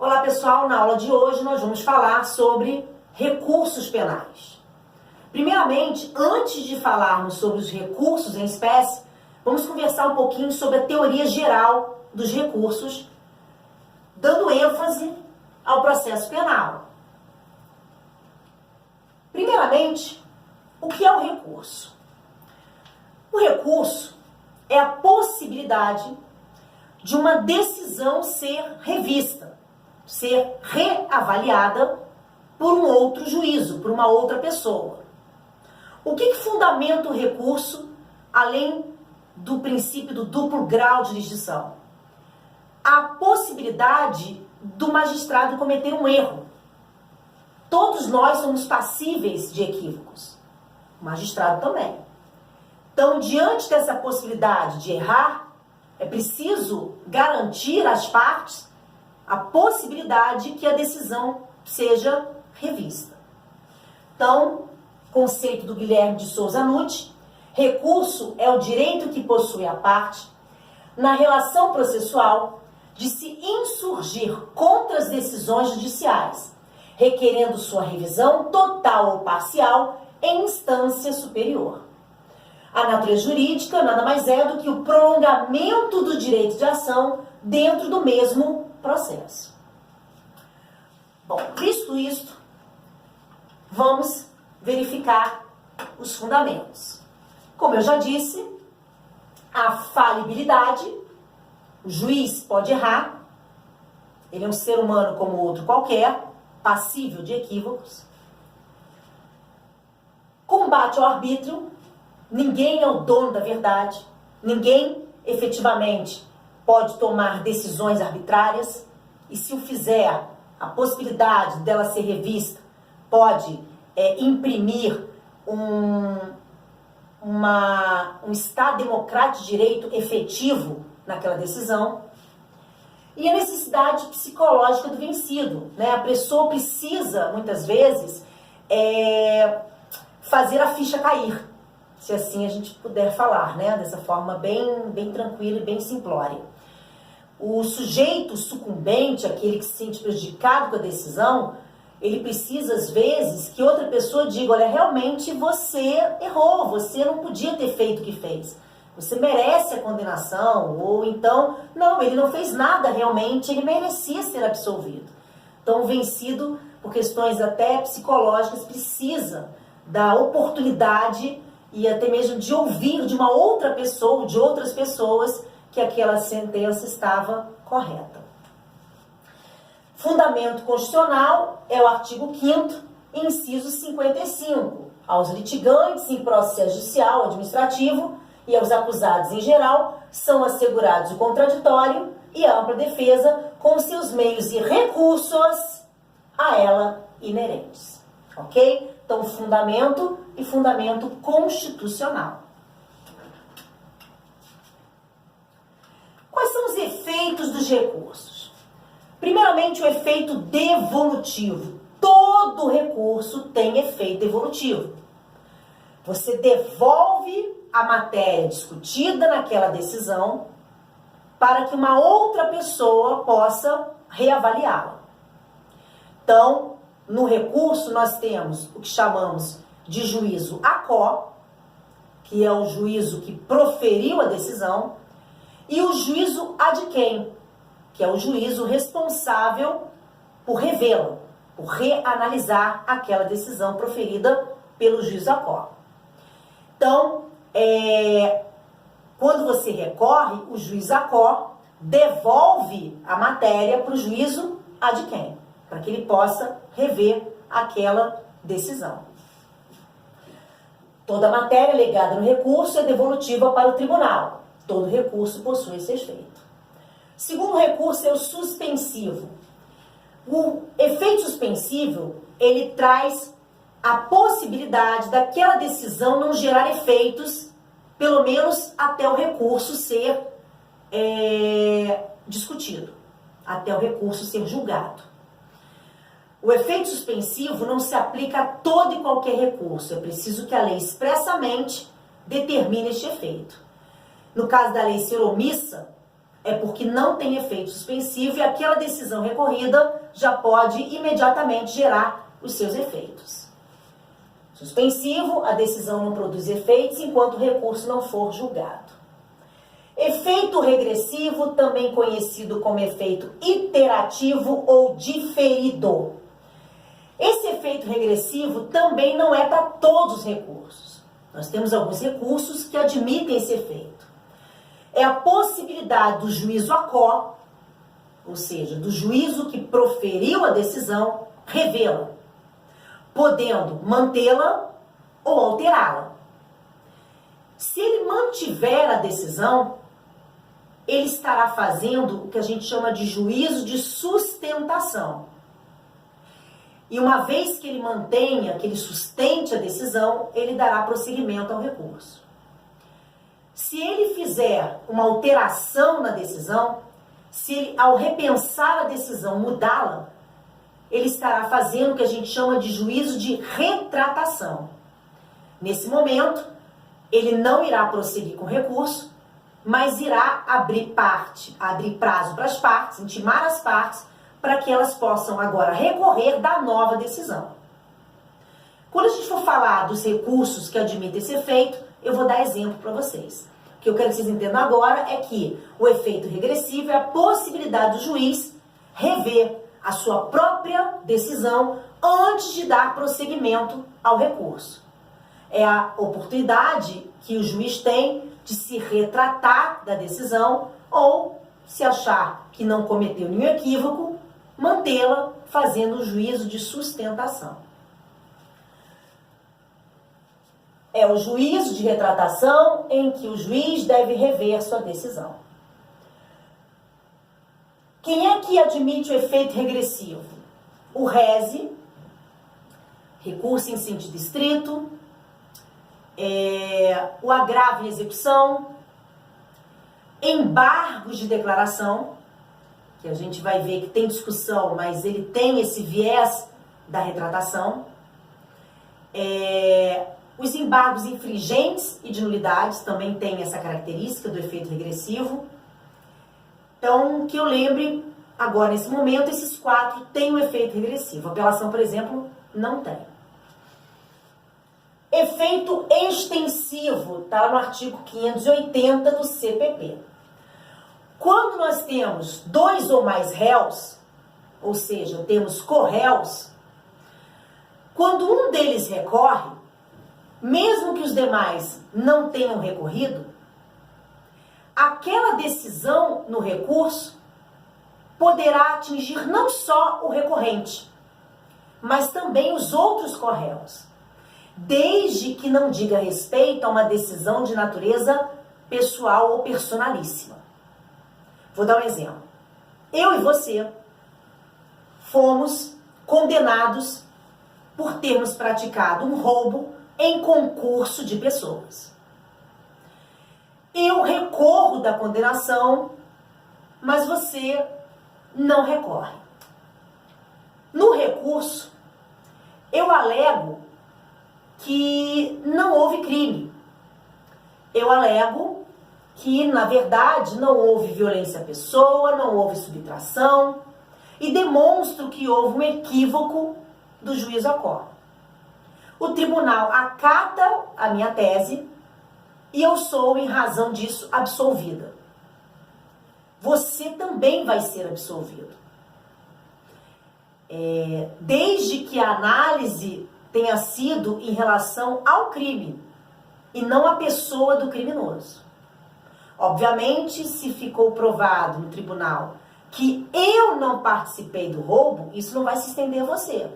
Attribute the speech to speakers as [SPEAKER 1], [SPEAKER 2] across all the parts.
[SPEAKER 1] Olá pessoal, na aula de hoje nós vamos falar sobre recursos penais. Primeiramente, antes de falarmos sobre os recursos em espécie, vamos conversar um pouquinho sobre a teoria geral dos recursos, dando ênfase ao processo penal. Primeiramente, o que é o recurso? O recurso é a possibilidade de uma decisão ser revista, ser reavaliada por um outro juízo, por uma outra pessoa. O que fundamenta o recurso, além do princípio do duplo grau de jurisdição? A possibilidade do magistrado cometer um erro. Todos nós somos passíveis de equívocos. O magistrado também. Então, diante dessa possibilidade de errar, é preciso garantir às partes a possibilidade que a decisão seja revista. Então, conceito do Guilherme de Souza Nutti, recurso é o direito que possui a parte, na relação processual, de se insurgir contra as decisões judiciais, requerendo sua revisão total ou parcial em instância superior. A natureza jurídica nada mais é do que o prolongamento do direito de ação dentro do mesmo processo. Bom, visto isto, vamos verificar os fundamentos. Como eu já disse, a falibilidade, o juiz pode errar, ele é um ser humano como outro qualquer, passível de equívocos. Combate ao arbítrio, ninguém é o dono da verdade, ninguém efetivamente pode tomar decisões arbitrárias, e se o fizer, a possibilidade dela ser revista pode imprimir um Estado democrático de direito efetivo naquela decisão. E a necessidade psicológica do vencido, né? A pessoa precisa, muitas vezes, fazer a ficha cair, se assim a gente puder falar, né? Dessa forma bem tranquila e bem simplória. O sujeito sucumbente, aquele que se sente prejudicado com a decisão, ele precisa, às vezes, que outra pessoa diga: olha, realmente você errou, você não podia ter feito o que fez. Você merece a condenação, ou então, não, ele não fez nada realmente, ele merecia ser absolvido. Então, o vencido, por questões até psicológicas, precisa da oportunidade e até mesmo de ouvir de uma outra pessoa, de outras pessoas, que aquela sentença estava correta. Fundamento constitucional é o artigo 5º, inciso 55. Aos litigantes em processo judicial, administrativo e aos acusados em geral são assegurados o contraditório e a ampla defesa com seus meios e recursos a ela inerentes. Ok? Então, fundamento e fundamento constitucional. Quais são os efeitos dos recursos? Primeiramente, o efeito devolutivo. Todo recurso tem efeito devolutivo. Você devolve a matéria discutida naquela decisão para que uma outra pessoa possa reavaliá-la. Então, no recurso, nós temos o que chamamos de juízo aquó, que é o juízo que proferiu a decisão, e o juízo ad quem, que é o juízo responsável por revê-la, por reanalisar aquela decisão proferida pelo juízo aquó. Então, quando você recorre, o juiz aquó devolve a matéria para o juízo ad quem, para que ele possa rever aquela decisão. Toda matéria legada no recurso é devolutiva para o tribunal. Todo recurso possui esse efeito. Segundo recurso é o suspensivo. O efeito suspensivo, ele traz a possibilidade daquela decisão não gerar efeitos, pelo menos até o recurso ser discutido, até o recurso ser julgado. O efeito suspensivo não se aplica a todo e qualquer recurso. É preciso que a lei expressamente determine este efeito. No caso da lei ser omissa, é porque não tem efeito suspensivo e aquela decisão recorrida já pode imediatamente gerar os seus efeitos. Suspensivo, a decisão não produz efeitos enquanto o recurso não for julgado. Efeito regressivo, também conhecido como efeito iterativo ou diferido. Esse efeito regressivo também não é para todos os recursos. Nós temos alguns recursos que admitem esse efeito. É a possibilidade do juízo à quo, ou seja, do juízo que proferiu a decisão, revê-la, podendo mantê-la ou alterá-la. Se ele mantiver a decisão, ele estará fazendo o que a gente chama de juízo de sustentação. E uma vez que ele mantenha, que ele sustente a decisão, ele dará prosseguimento ao recurso. Se ele fizer uma alteração na decisão, se ele, ao repensar a decisão, mudá-la, ele estará fazendo o que a gente chama de juízo de retratação. Nesse momento, ele não irá prosseguir com o recurso, mas irá abrir prazo para as partes, intimar as partes, para que elas possam agora recorrer da nova decisão. Quando a gente for falar dos recursos que admitem esse efeito, eu vou dar exemplo para vocês. O que eu quero que vocês entendam agora é que o efeito regressivo é a possibilidade do juiz rever a sua própria decisão antes de dar prosseguimento ao recurso. É a oportunidade que o juiz tem de se retratar da decisão ou, se achar que não cometeu nenhum equívoco, mantê-la fazendo o juízo de sustentação. É o juízo de retratação em que o juiz deve rever sua decisão. Quem é que admite o efeito regressivo? O rese, recurso em sentido estrito, o agravo em execução, embargos de declaração, que a gente vai ver que tem discussão, mas ele tem esse viés da retratação, os embargos infringentes e de nulidades também têm essa característica do efeito regressivo. Então, que eu lembre agora, nesse momento, esses 4 têm o efeito regressivo. A apelação, por exemplo, não tem. Efeito extensivo, está lá no artigo 580 do CPP. Quando nós temos 2 ou mais réus, ou seja, temos corréus, quando um deles recorre, mesmo que os demais não tenham recorrido, aquela decisão no recurso poderá atingir não só o recorrente, mas também os outros corréus, desde que não diga respeito a uma decisão de natureza pessoal ou personalíssima. Vou dar um exemplo. Eu e você fomos condenados por termos praticado um roubo em concurso de pessoas. Eu recorro da condenação, mas você não recorre. No recurso, eu alego que não houve crime. Eu alego que, na verdade, não houve violência à pessoa, não houve subtração, e demonstro que houve um equívoco do juízo à quo. O tribunal acata a minha tese e eu sou, em razão disso, absolvida. Você também vai ser absolvido. Desde que a análise tenha sido em relação ao crime e não à pessoa do criminoso. Obviamente, se ficou provado no tribunal que eu não participei do roubo, isso não vai se estender a você.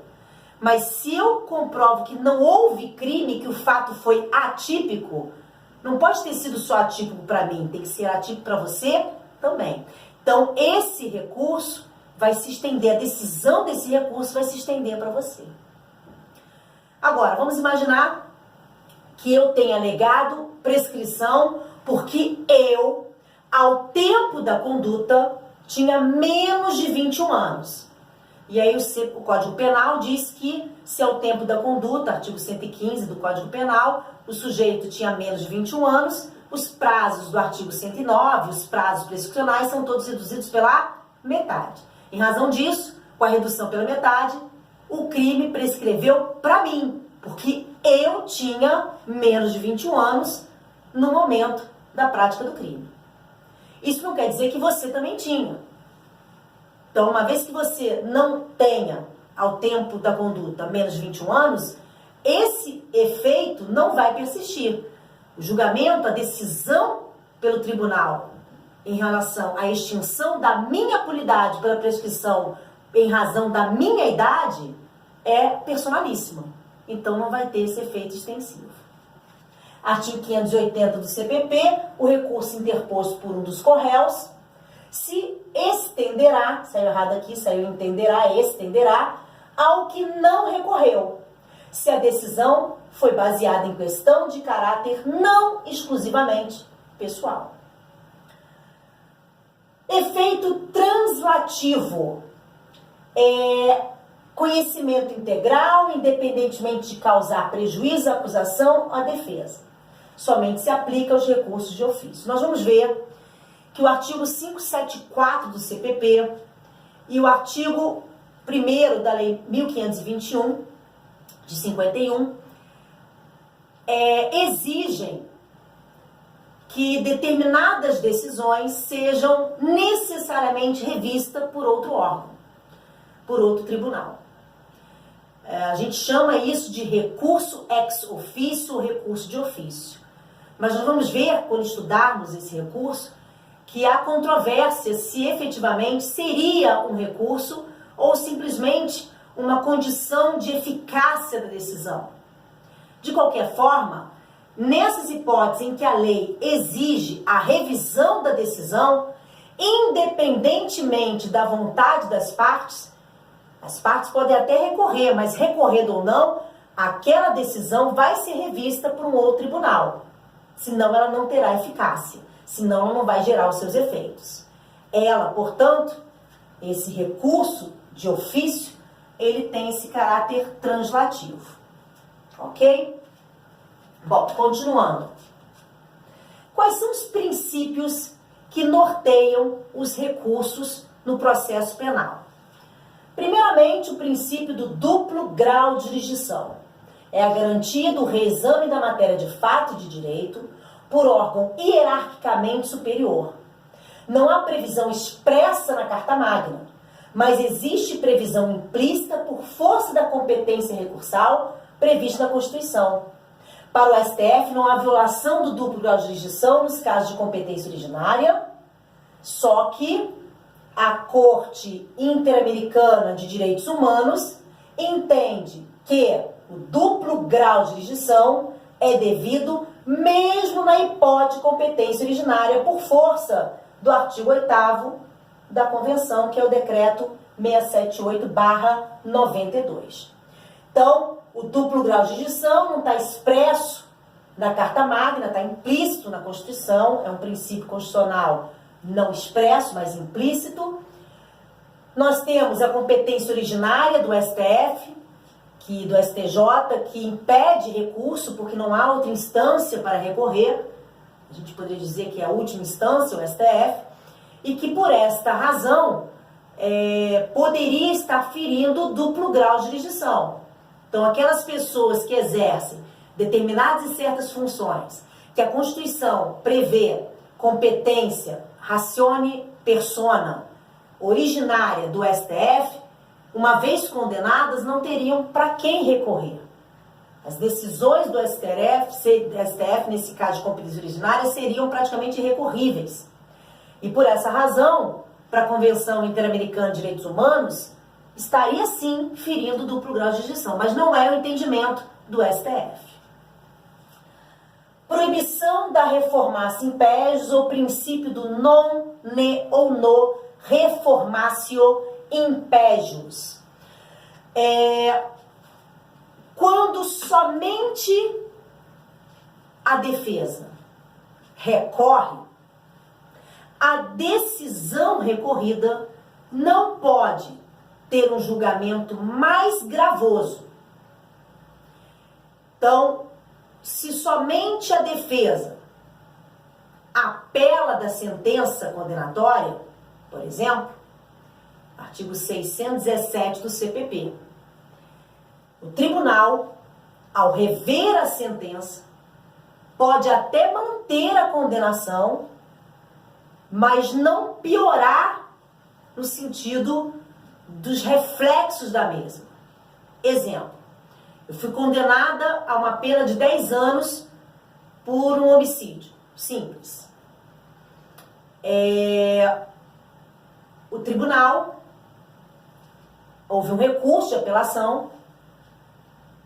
[SPEAKER 1] Mas se eu comprovo que não houve crime, que o fato foi atípico, não pode ter sido só atípico para mim, tem que ser atípico para você também. Então, esse recurso vai se estender, a decisão desse recurso vai se estender para você. Agora, vamos imaginar que eu tenha alegado prescrição porque eu, ao tempo da conduta, tinha menos de 21 anos. E aí o Código Penal diz que, se ao tempo da conduta, artigo 115 do Código Penal, o sujeito tinha menos de 21 anos, os prazos do artigo 109, os prazos prescricionais, são todos reduzidos pela metade. Em razão disso, com a redução pela metade, o crime prescreveu para mim, porque eu tinha menos de 21 anos no momento da prática do crime. Isso não quer dizer que você também tinha. Então, uma vez que você não tenha, ao tempo da conduta, menos de 21 anos, esse efeito não vai persistir. O julgamento, a decisão pelo tribunal em relação à extinção da minha pulidade pela prescrição em razão da minha idade é personalíssima. Então não vai ter esse efeito extensivo. Artigo 580 do CPP, o recurso interposto por um dos corréus se estenderá, saiu errado aqui, saiu entenderá, estenderá, ao que não recorreu, se a decisão foi baseada em questão de caráter não exclusivamente pessoal. Efeito translativo é conhecimento integral, independentemente de causar prejuízo à acusação ou à defesa. Somente se aplica aos recursos de ofício. Nós vamos ver que o artigo 574 do CPP e o artigo 1º da Lei 1521, de 51, exigem que determinadas decisões sejam necessariamente revistas por outro órgão, por outro tribunal. A gente chama isso de recurso ex officio ou recurso de ofício. Mas nós vamos ver, quando estudarmos esse recurso, que há controvérsia se efetivamente seria um recurso ou simplesmente uma condição de eficácia da decisão. De qualquer forma, nessas hipóteses em que a lei exige a revisão da decisão, independentemente da vontade das partes, as partes podem até recorrer, mas recorrendo ou não, aquela decisão vai ser revista por um outro tribunal. Senão ela não terá eficácia, senão ela não vai gerar os seus efeitos. Ela, portanto, esse recurso de ofício, ele tem esse caráter translativo. Ok? Bom, continuando. Quais são os princípios que norteiam os recursos no processo penal? Primeiramente, o princípio do duplo grau de jurisdição. É a garantia do reexame da matéria de fato e de direito por órgão hierarquicamente superior. Não há previsão expressa na Carta Magna, mas existe previsão implícita por força da competência recursal prevista na Constituição. Para o STF, não há violação do duplo grau de jurisdição nos casos de competência originária, só que a Corte Interamericana de Direitos Humanos entende que o duplo grau de jurisdição é devido mesmo na hipótese de competência originária por força do artigo 8º da Convenção, que é o decreto 678/92. Então, o duplo grau de jurisdição não está expresso na Carta Magna, está implícito na Constituição, é um princípio constitucional não expresso, mas implícito. Nós temos a competência originária do STF, do STJ, que impede recurso porque não há outra instância para recorrer. A gente poderia dizer que é a última instância, o STF, e que por esta razão poderia estar ferindo o duplo grau de jurisdição. Então, aquelas pessoas que exercem determinadas e certas funções que a Constituição prevê competência ratione persona originária do STF, uma vez condenadas, não teriam para quem recorrer. As decisões do STF, nesse caso de competência originária, seriam praticamente irrecorríveis. E por essa razão, para a Convenção Interamericana de Direitos Humanos, estaria sim ferindo o duplo grau de jurisdição, mas não é o entendimento do STF. Proibição da reformatio impegius, ou princípio do non ne ou no reformatio impegius. Quando somente a defesa recorre, a decisão recorrida não pode ter um julgamento mais gravoso. Então, se somente a defesa apela da sentença condenatória, por exemplo, artigo 617 do CPP, o tribunal, ao rever a sentença, pode até manter a condenação, mas não piorar no sentido dos reflexos da mesma. Exemplo, eu fui condenada a uma pena de 10 anos por um homicídio simples. O tribunal, houve um recurso de apelação,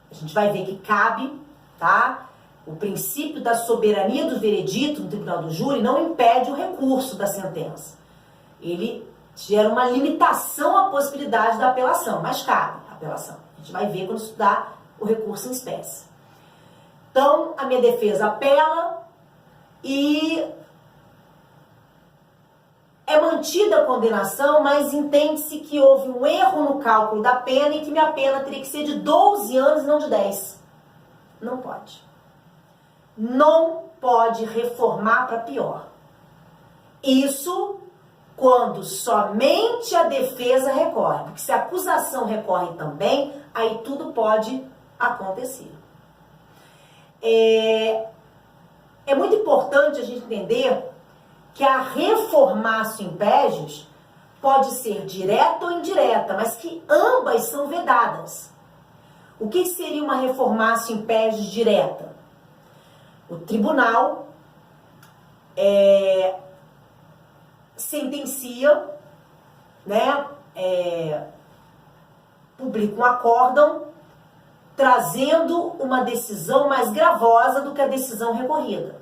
[SPEAKER 1] a gente vai ver que cabe, tá? O princípio da soberania do veredito no tribunal do júri não impede o recurso da sentença. Ele gera uma limitação à possibilidade da apelação, mas cabe a apelação. A gente vai ver quando estudar o recurso em espécie. Então, a minha defesa apela e é mantida a condenação, mas entende-se que houve um erro no cálculo da pena e que minha pena teria que ser de 12 anos e não de 10. Não pode. Não pode reformar para pior. Isso quando somente a defesa recorre. Porque se a acusação recorre também, aí tudo pode acontecer. É muito importante a gente entender que a reformatio in pejus pode ser direta ou indireta, mas que ambas são vedadas. O que seria uma reformatio in pejus direta? O tribunal sentencia, né, publica um acórdão trazendo uma decisão mais gravosa do que a decisão recorrida.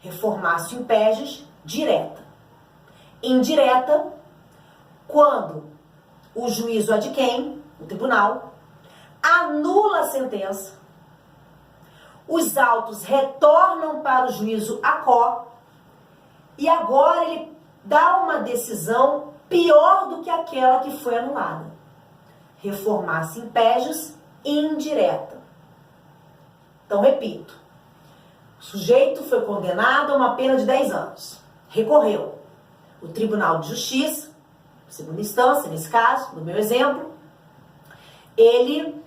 [SPEAKER 1] Reformatio in pejus direta. Indireta, quando o juízo ad quem, o tribunal, anula a sentença, os autos retornam para o juízo a quo e agora ele dá uma decisão pior do que aquela que foi anulada. Reformatio in pejus indireta. Então, repito. O sujeito foi condenado a uma pena de 10 anos. Recorreu. O Tribunal de Justiça, segunda instância, nesse caso, no meu exemplo, ele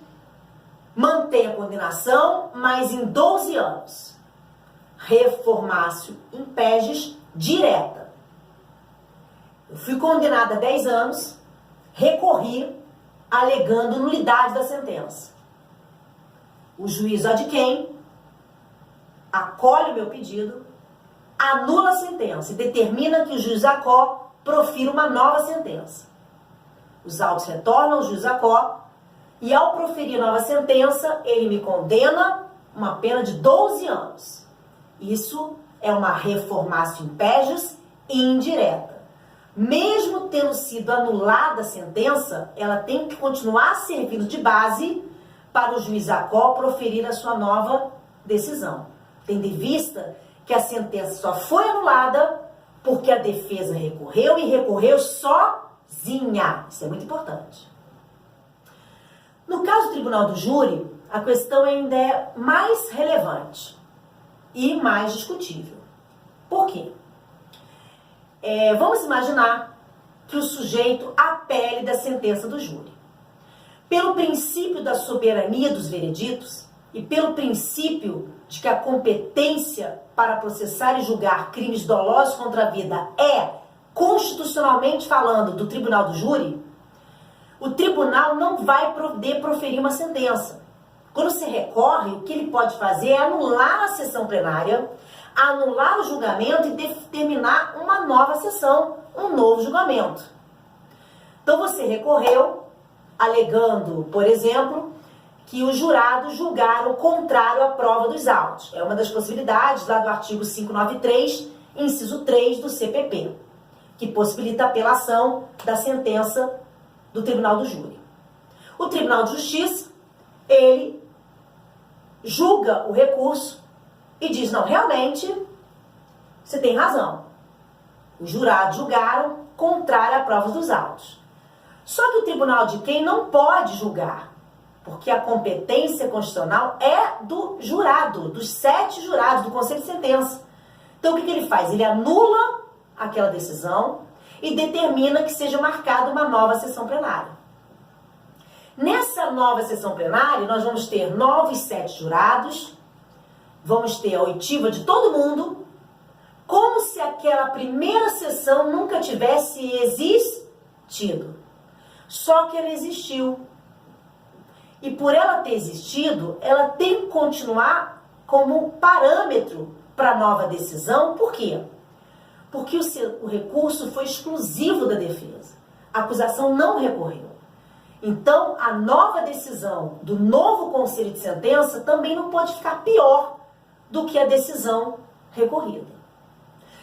[SPEAKER 1] mantém a condenação, mas em 12 anos. Reformatio in pejus direta. Eu fui condenada a 10 anos, recorri, alegando nulidade da sentença. O juiz ad quem acolhe o meu pedido, anula a sentença e determina que o juiz a quo profira uma nova sentença. Os autos retornam ao juiz a quo e, ao proferir nova sentença, ele me condena uma pena de 12 anos. Isso é uma reformatio in pejus indireta. Mesmo tendo sido anulada a sentença, ela tem que continuar servindo de base para o juiz a quo proferir a sua nova decisão. Tendo em vista que a sentença só foi anulada porque a defesa recorreu e recorreu sozinha. Isso é muito importante. No caso do tribunal do júri, a questão ainda é mais relevante e mais discutível. Por quê? Vamos imaginar que o sujeito apele da sentença do júri. Pelo princípio da soberania dos vereditos e pelo princípio de que a competência para processar e julgar crimes dolosos contra a vida é, constitucionalmente falando, do tribunal do júri, o tribunal não vai poder proferir uma sentença. Quando se recorre, o que ele pode fazer é anular a sessão plenária, anular o julgamento e determinar uma nova sessão, um novo julgamento. Então você recorreu, alegando, por exemplo, que os jurados julgaram contrário à prova dos autos. É uma das possibilidades lá do artigo 593, inciso 3 do CPP, que possibilita a apelação da sentença do Tribunal do Júri. O Tribunal de Justiça, ele julga o recurso e diz, não, realmente, você tem razão. Os jurados julgaram contrário à prova dos autos. Só que o tribunal de quem não pode julgar. Porque a competência constitucional é do jurado, dos 7 jurados, do Conselho de Sentença. Então, o que ele faz? Ele anula aquela decisão e determina que seja marcada uma nova sessão plenária. Nessa nova sessão plenária, nós vamos ter novos 7 jurados, vamos ter a oitiva de todo mundo, como se aquela primeira sessão nunca tivesse existido. Só que ela existiu. E por ela ter existido, ela tem que continuar como parâmetro para a nova decisão. Por quê? Porque o recurso foi exclusivo da defesa. A acusação não recorreu. Então, a nova decisão do novo Conselho de Sentença também não pode ficar pior do que a decisão recorrida.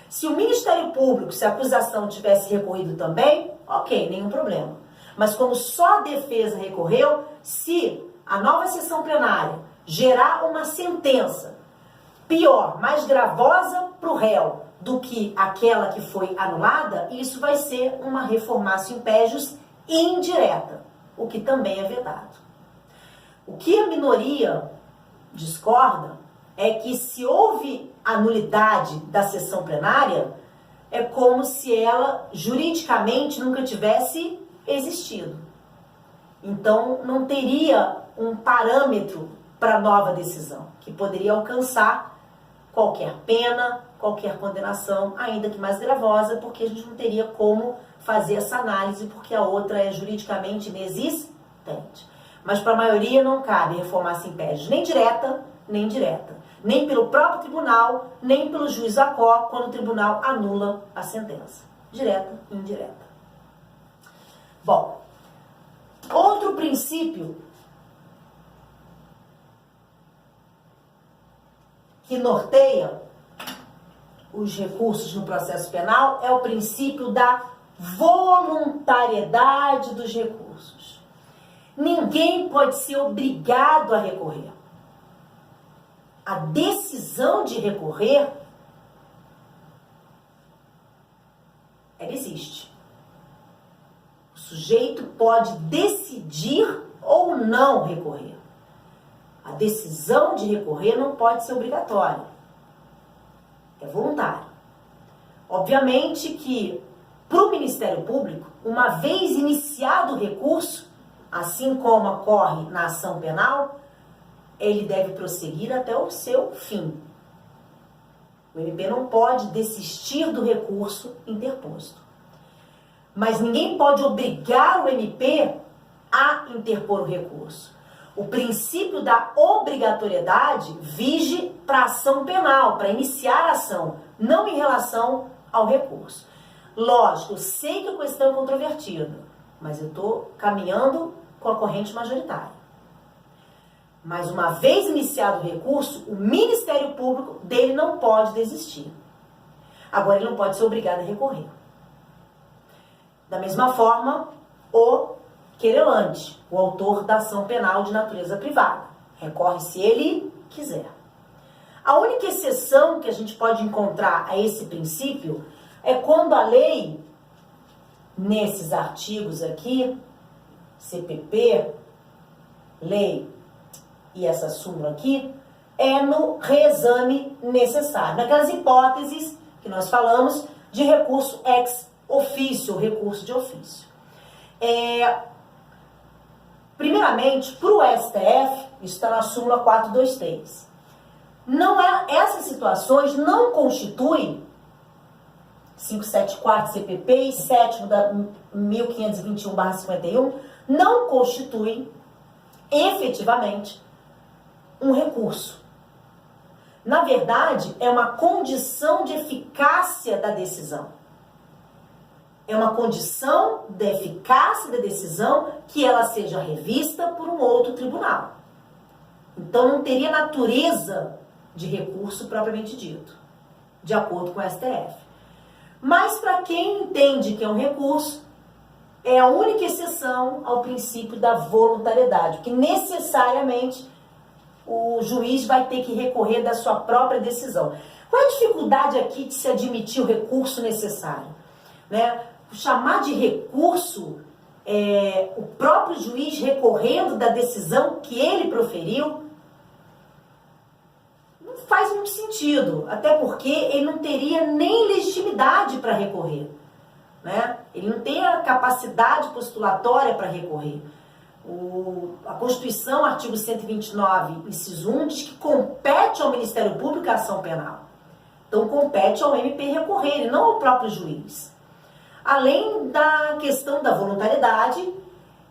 [SPEAKER 1] Se o Ministério Público, se a acusação tivesse recorrido também, ok, nenhum problema. Mas como só a defesa recorreu, se a nova sessão plenária gerar uma sentença pior, mais gravosa para o réu do que aquela que foi anulada, isso vai ser uma reformatio impégius indireta, o que também é vedado. O que a minoria discorda é que se houve a nulidade da sessão plenária, é como se ela juridicamente nunca tivesse existido. Então, não teria um parâmetro para nova decisão, que poderia alcançar qualquer pena, qualquer condenação, ainda que mais gravosa, porque a gente não teria como fazer essa análise, porque a outra é juridicamente inexistente. Mas para a maioria não cabe reformatio impégius nem direta, nem indireta. Nem pelo próprio tribunal, nem pelo juiz à quo, quando o tribunal anula a sentença. Direta e indireta. Bom, outro princípio que norteia os recursos no processo penal é o princípio da voluntariedade dos recursos. Ninguém pode ser obrigado a recorrer. A decisão de recorrer, ela existe. O sujeito pode decidir ou não recorrer. A decisão de recorrer não pode ser obrigatória. É voluntário. Obviamente que, para o Ministério Público, uma vez iniciado o recurso, assim como ocorre na ação penal, ele deve prosseguir até o seu fim. O MP não pode desistir do recurso interposto. Mas ninguém pode obrigar o MP a interpor o recurso. O princípio da obrigatoriedade vige para a ação penal, para iniciar a ação, não em relação ao recurso. Lógico, eu sei que a questão é controvertida, mas eu estou caminhando com a corrente majoritária. Mas uma vez iniciado o recurso, o Ministério Público dele não pode desistir. Agora, ele não pode ser obrigado a recorrer. Da mesma forma, o querelante, o autor da ação penal de natureza privada, recorre se ele quiser. A única exceção que a gente pode encontrar a esse princípio é quando a lei, nesses artigos aqui, CPP, lei e essa súmula aqui, é no reexame necessário. Naquelas hipóteses que nós falamos de recurso ex officio, recurso de ofício. Primeiramente, para o STF, isso está na súmula 423, essas situações não constituem 574 CPP e 7º da 1521/51, não constituem efetivamente um recurso. Na verdade, é uma condição de eficácia da decisão. É uma condição de eficácia da decisão que ela seja revista por um outro tribunal. Então, não teria natureza de recurso propriamente dito, de acordo com o STF. Mas, para quem entende que é um recurso, é a única exceção ao princípio da voluntariedade, que necessariamente o juiz vai ter que recorrer da sua própria decisão. Qual é a dificuldade aqui de se admitir o recurso necessário? Chamar de recurso o próprio juiz recorrendo da decisão que ele proferiu, não faz muito sentido, até porque ele não teria nem legitimidade para recorrer, né? Ele não tem a capacidade postulatória para recorrer. A Constituição, artigo 129, inciso 1, diz que compete ao Ministério Público a ação penal. Então, compete ao MP recorrer, e não ao próprio juiz. Além da questão da voluntariedade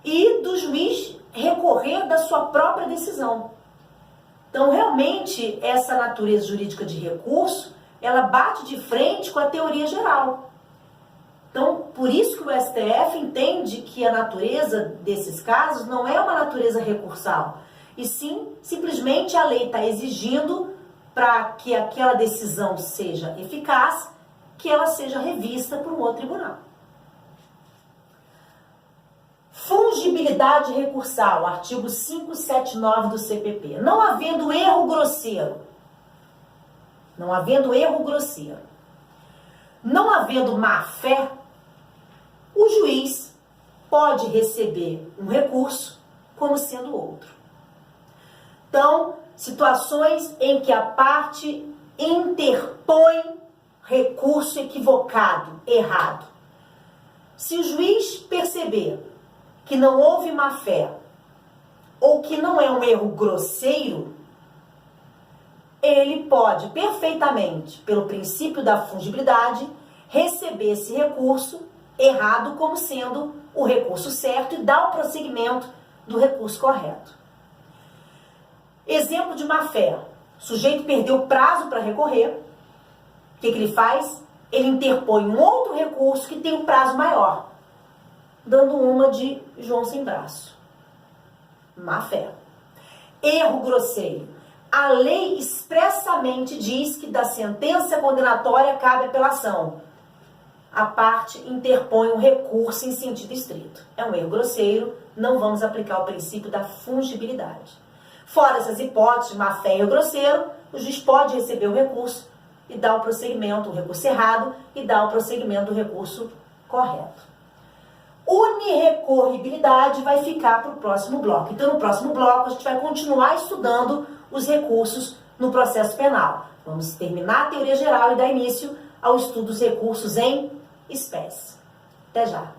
[SPEAKER 1] e do juiz recorrer da sua própria decisão. Então, realmente, essa natureza jurídica de recurso, ela bate de frente com a teoria geral. Então, por isso que o STF entende que a natureza desses casos não é uma natureza recursal, e sim, simplesmente a lei está exigindo, para que aquela decisão seja eficaz, que ela seja revista por um outro tribunal. Fungibilidade recursal, artigo 579 do CPP. Não havendo erro grosseiro, não havendo má-fé, o juiz pode receber um recurso como sendo outro. Então, situações em que a parte interpõe recurso equivocado, errado. Se o juiz perceber que não houve má-fé ou que não é um erro grosseiro, ele pode perfeitamente, pelo princípio da fungibilidade, receber esse recurso errado como sendo o recurso certo e dar o prosseguimento do recurso correto. Exemplo de má-fé. O sujeito perdeu o prazo para recorrer. O que ele faz? Ele interpõe um outro recurso que tem um prazo maior, dando uma de João sem braço. Má-fé. Erro grosseiro. A lei expressamente diz que da sentença condenatória cabe apelação. A parte interpõe um recurso em sentido estrito. É um erro grosseiro, não vamos aplicar o princípio da fungibilidade. Fora essas hipóteses, má-fé e erro grosseiro, o juiz pode receber o recurso e dar o prosseguimento, o recurso errado, e dar o prosseguimento do recurso correto. Unirrecorribilidade vai ficar para o próximo bloco. Então, no próximo bloco, a gente vai continuar estudando os recursos no processo penal. Vamos terminar a teoria geral e dar início ao estudo dos recursos em espécie. Até já!